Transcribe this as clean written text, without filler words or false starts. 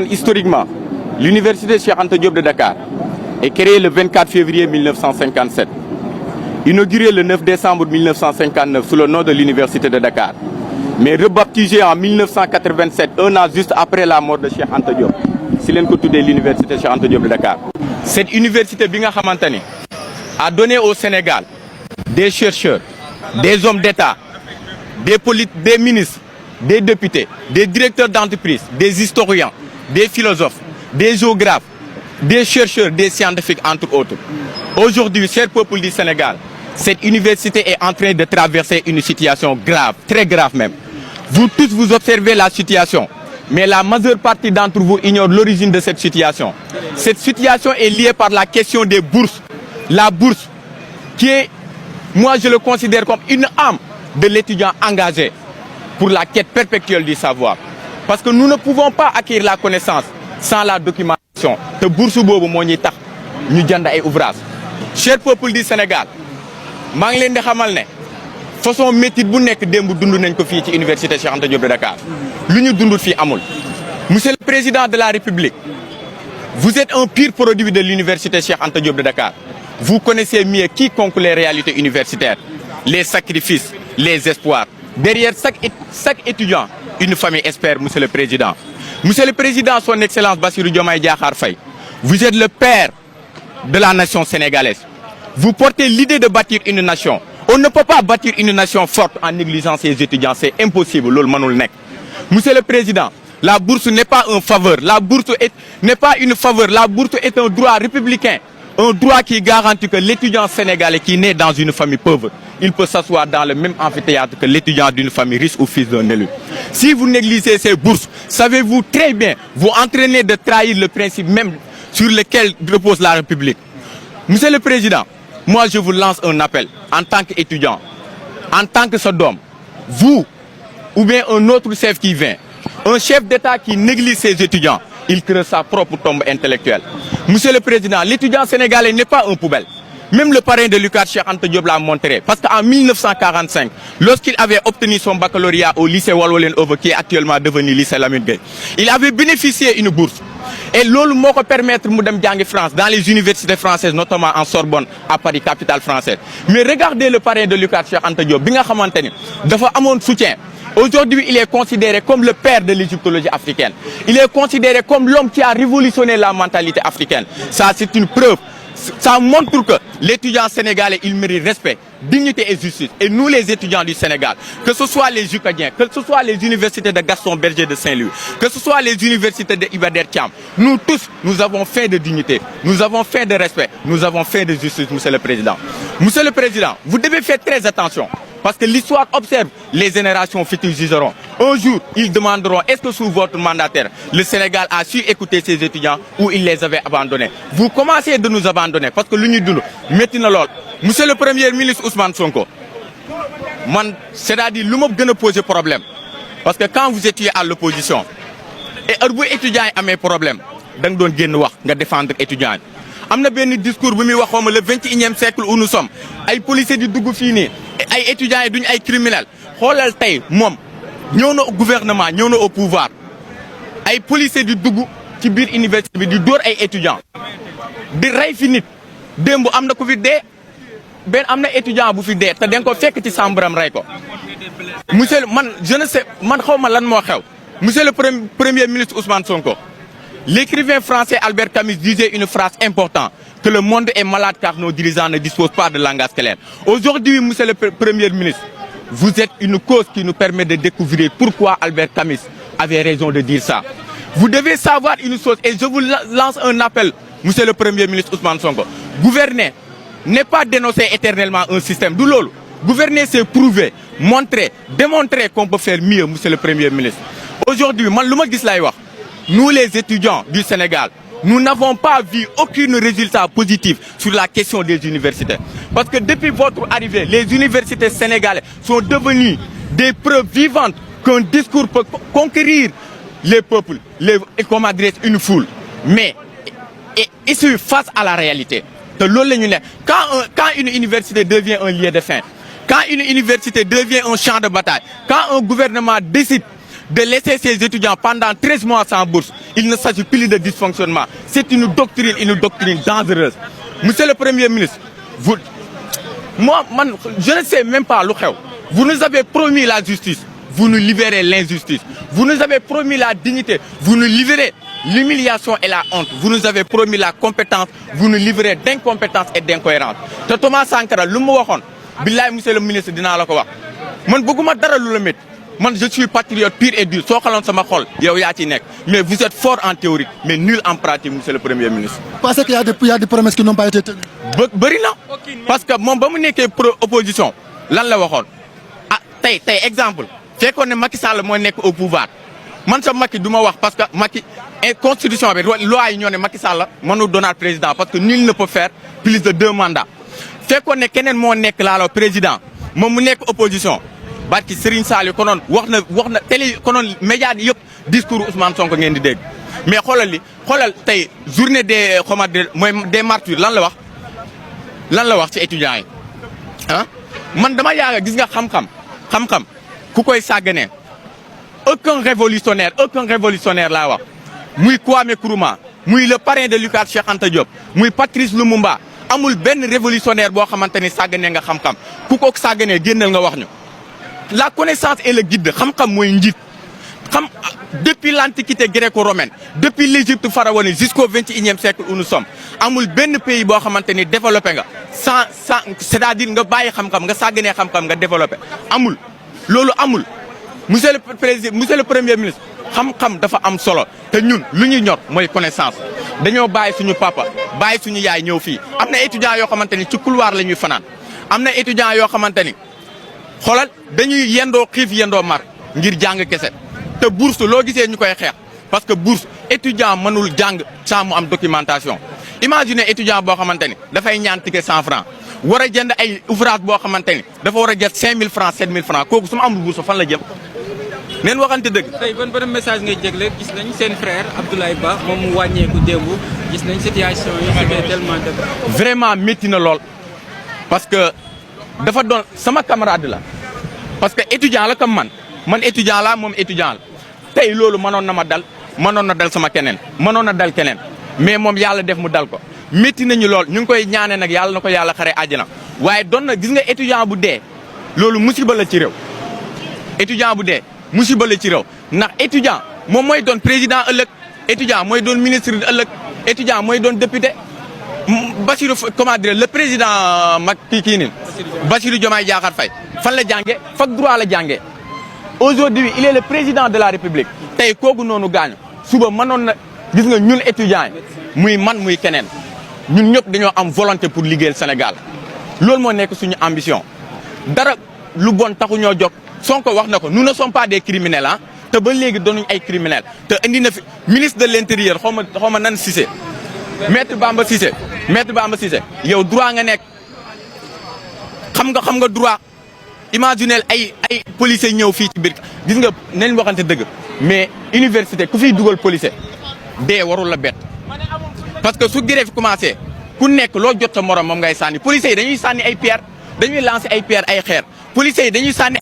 Historiquement, l'université Cheikh Anta Diop de Dakar est créée le 24 février 1957, inaugurée le 9 décembre 1959 sous le nom de l'université de Dakar, mais rebaptisée en 1987, un an juste après la mort de Cheikh Anta Diop. C'est l'université Cheikh Anta Diop de Dakar. Cette université bi nga xamantani a donné au Sénégal des chercheurs, des hommes d'État, des ministres, des députés, des directeurs d'entreprise, des historiens, des philosophes, des géographes, des chercheurs, des scientifiques, entre autres. Aujourd'hui, cher peuple du Sénégal, cette université est en train de traverser une situation grave, très grave même. Vous tous, vous observez la situation, mais la majeure partie d'entre vous ignore l'origine de cette situation. Cette situation est liée par la question des bourses. La bourse, qui est, moi je le considère comme une âme de l'étudiant engagé pour la quête perpétuelle du savoir. Parce que nous ne pouvons pas acquérir la connaissance sans la documentation. Te bourse bobu mo ñi tax ñu jënd ay ouvrage. Cher peuple du Sénégal, maa ngi leen di xamal ne façon métier bu nekk démb dund nañ ko fii ci université Cheikh Anta Diop de Dakar. Lu ñu dundul fii amul. Monsieur le Président de la République, vous êtes un pur produit de l'université Cheikh Anta Diop de Dakar. Vous connaissez mieux quiconque les réalités universitaires, les sacrifices, les espoirs. Derrière chaque étudiant, une famille espère, Monsieur le Président. Monsieur le Président, son Excellence Bassirou Diomaye Diakhar Faye, vous êtes le père de la nation sénégalaise. Vous portez l'idée de bâtir une nation. On ne peut pas bâtir une nation forte en négligeant ses étudiants. C'est impossible. Monsieur le Président, la bourse n'est pas un faveur. La bourse n'est pas une faveur. La bourse est un droit républicain. Un droit qui garantit que l'étudiant sénégalais qui naît dans une famille pauvre, il peut s'asseoir dans le même amphithéâtre que l'étudiant d'une famille riche ou fils d'un élu. Si vous négligez ces bourses, savez-vous très bien, vous entraînez de trahir le principe même sur lequel repose la République. Monsieur le Président, moi je vous lance un appel en tant qu'étudiant, en tant que Sodome, vous ou bien un autre chef qui vient, un chef d'État qui néglige ses étudiants, il crée sa propre tombe intellectuelle. Monsieur le Président, l'étudiant sénégalais n'est pas un poubelle. Même le parrain de Lucas Cheikh Anta Diop l'a montré. Parce qu'en 1945, lorsqu'il avait obtenu son baccalauréat au lycée Walwalen Ovo, qui est actuellement devenu lycée Lamine Gueye, il avait bénéficié d'une bourse. Et l'olu moko permettre mu dem jangi France dans les universités françaises, notamment en Sorbonne, à Paris, capitale française. Mais regardez le parrain de Lucas Cheikh Anta Diop, bi nga xamanteni dafa amone soutien. Aujourd'hui, il est considéré comme le père de l'égyptologie africaine. Il est considéré comme l'homme qui a révolutionné la mentalité africaine. Ça, c'est une preuve. Ça montre que l'étudiant sénégalais, il mérite respect, dignité et justice. Et nous, les étudiants du Sénégal, que ce soit les Jucadiens, que ce soit les universités de Gaston Berger de Saint-Louis, que ce soit les universités de Iba Der Thiam, nous tous, nous avons faim de dignité, nous avons faim de respect, nous avons faim de justice, Monsieur le Président. Monsieur le Président, vous devez faire très attention. Parce que l'histoire observe, les générations futures jugeront. Un jour, ils demanderont, est-ce que sous votre mandataire, le Sénégal a su écouter ses étudiants ou il les avait abandonnés? Vous commencez de nous abandonner parce que l'Union de maintenant, Monsieur le Premier ministre Ousmane Sonko, c'est-à-dire, l'homme a posé problème. Parce que quand vous étiez à l'opposition, et vous étudiants ont mes problèmes, vous devez défendre les étudiants. Il y a un discours le 21e siècle où nous sommes. Les policiers du Dougou fini, les étudiants et les criminels. Regardez tay mom ñëw na au gouvernement ñëw na au pouvoir. Les policiers du Dougou ci biir université bi di dóor ay étudiants. Di ray fi nit. Dembu amna ko fi dé ben amna étudiant bu fi dé té dañ ko fekk ci sambram ray ko. Monsieur man je ne sais man xawma lan mo xew. Monsieur le premier ministre Ousmane Sonko. L'écrivain français Albert Camus disait une phrase importante, que le monde est malade car nos dirigeants ne disposent pas de langage clair. Aujourd'hui, Monsieur le Premier ministre, vous êtes une cause qui nous permet de découvrir pourquoi Albert Camus avait raison de dire ça. Vous devez savoir une chose, et je vous lance un appel, Monsieur le Premier ministre Ousmane Sonko. Gouverner n'est pas dénoncer éternellement un système. D'où l'eau. Gouverner, c'est prouver, montrer, démontrer qu'on peut faire mieux, Monsieur le Premier ministre. Aujourd'hui, nous les étudiants du Sénégal, nous n'avons pas vu aucun résultat positif sur la question des universités. Parce que depuis votre arrivée, les universités sénégalaises sont devenues des preuves vivantes qu'un discours peut conquérir les peuples, et comme adresse une foule. Mais, et c'est face à la réalité. Quand une université devient un lieu de fin, quand une université devient un champ de bataille, quand un gouvernement décide de laisser ces étudiants pendant 13 mois sans bourse. Il ne s'agit plus de dysfonctionnement. C'est une doctrine dangereuse. Monsieur le Premier ministre, je ne sais même pas le xew. Vous nous avez promis la justice, vous nous libérez l'injustice. Vous nous avez promis la dignité, vous nous libérez l'humiliation et la honte. Vous nous avez promis la compétence, vous nous livrez d'incompétence et d'incohérence. Te Thomas Sankara lu mu waxoon billaay monsieur le ministre dinaa la ko wax man bëgguma dara lu la métti man je suis patriote pur et dur soo xaloon sama xol yow yaa ci nekk mais vous êtes fort en théorie mais nul en pratique monsieur le premier ministre. Parce qu'il y a des promesses qui n'ont pas été tenues. bëri na parce que moom ba mu nekkee opposition lan la waxoon ah tey exemple fekkoon ne Macky Sall moo nekk au pouvoir man sa Macky du ma wax parce que Macky constitution bi loi yi ñoo ne Macky Sall mënu doonaat président parce que nul ne peut faire plus de 2 mandats fekkoon ne keneen moo nekk laalo président moom mu nekk opposition barki Serigne Saliou konoon wax na télé konoon média yi yëpp discours Ousmane Sonko ngeen di dégg mais xoolal tey journée des mooy des martyrs lan la wax ci étudiants yi ah man dama yaaga gis nga xam-xam ku koy sàgganee aucun révolutionnaire laa wax muy Kwame Nkrumah muy le parrain de l'UCAD Cheikh Anta Diop muy Patrice Lumumba amul benn révolutionnaire boo xamante ni sàgganee nga xam-xam ku ko sàgganee génnal nga wax ñu la connaissance est le guide xam-xam mooy njiit depuis l'antiquité gréco-romaine depuis l'Égypte pharaonique jusqu'au 21e siècle où nous sommes amul benn pays boo xamante ni développé nga sans c'est-à-dire nga bàyyi xam-xam nga sàgganee xam-xam nga développé amul loolu amul monsieur le premier ministre xam-xam dafa am solo te ñun lu ñuy ñor mooy connaissance dañoo bàyyi suñu papa bàyyi suñu yaay ñëw fii am na étudiants yoo xamante ni ci couloir la ñuy fanaan am na étudiants yoo xamante ni xoolal dañuy yendoo xiif yendoo mar ngir jàng kese te bourse loo gisee ñu koy xeex parce que bourse étudiant mënul jàng sans mu am documentation imagine étudiant boo xamante ni dafay ñaan ticket 100 francs war a jënd ay ouvrage boo xamante ni dafa war a jël 5000 francs 7000 francs kooku su ma amul bourse fan la jëm neen waxante dëgg. tey ban message ngay jégle gis nañ seen frère Abdoulaye Ba moom mu wàññeeku démb gis nañ situation yi c'était tellement de. vraiment métti na lool parce que dafa doon sama camarade la parce que étudiant la comme man étudiant la moom étudiant la tey loolu mënoon na dal sama keneen mënoon na dal keneen mais moom yàlla def mu dal ko métti nañu lool ñu ngi koy ñaanee nag yàlla na ko yàlla xare àjjana waaye doon na gis nga étudiant bu dee loolu musiba la ci réew étudiant bu dee musiba la ci réew ndax étudiant moom mooy doon président ëllëg étudiant mooy doon ministre ëllëg étudiant mooy doon député Bassirou comment dire le président mag kii nii Bassirou Diomaye Diakhar Faye fan la jàngee fac droit la jàngee aujourd'hui il est le président de la république tey kooku noonu gaañu suba mënoon na gis nga ñun étudiants yi muy man muy keneen ñun ñëpp dañoo am volonté pour liggéeyal Sénégal loolu moo nekk suñu ambition dara lu bon taxu ñoo jóg Sonko wax na ko nous ne sommes pas des criminels ah te ba léegi doonuñ ay criminels te indi na fi ministre de l'intérieur xaw ma nan Cissé maître Bamba Cissé yow droit nga nekk xam nga droit imaginez ay policiers ñëw fii ci biir gis nga nañ waxante dëgg mais université ku fiy dugal policier dee warul la bett parce que su grève commencé ku nekk loo jot sa morom moom ngay sànni policiers yi dañuy sànni ay pierre dañuy lancer ay pierre ay xeer policiers yi dañuy sànni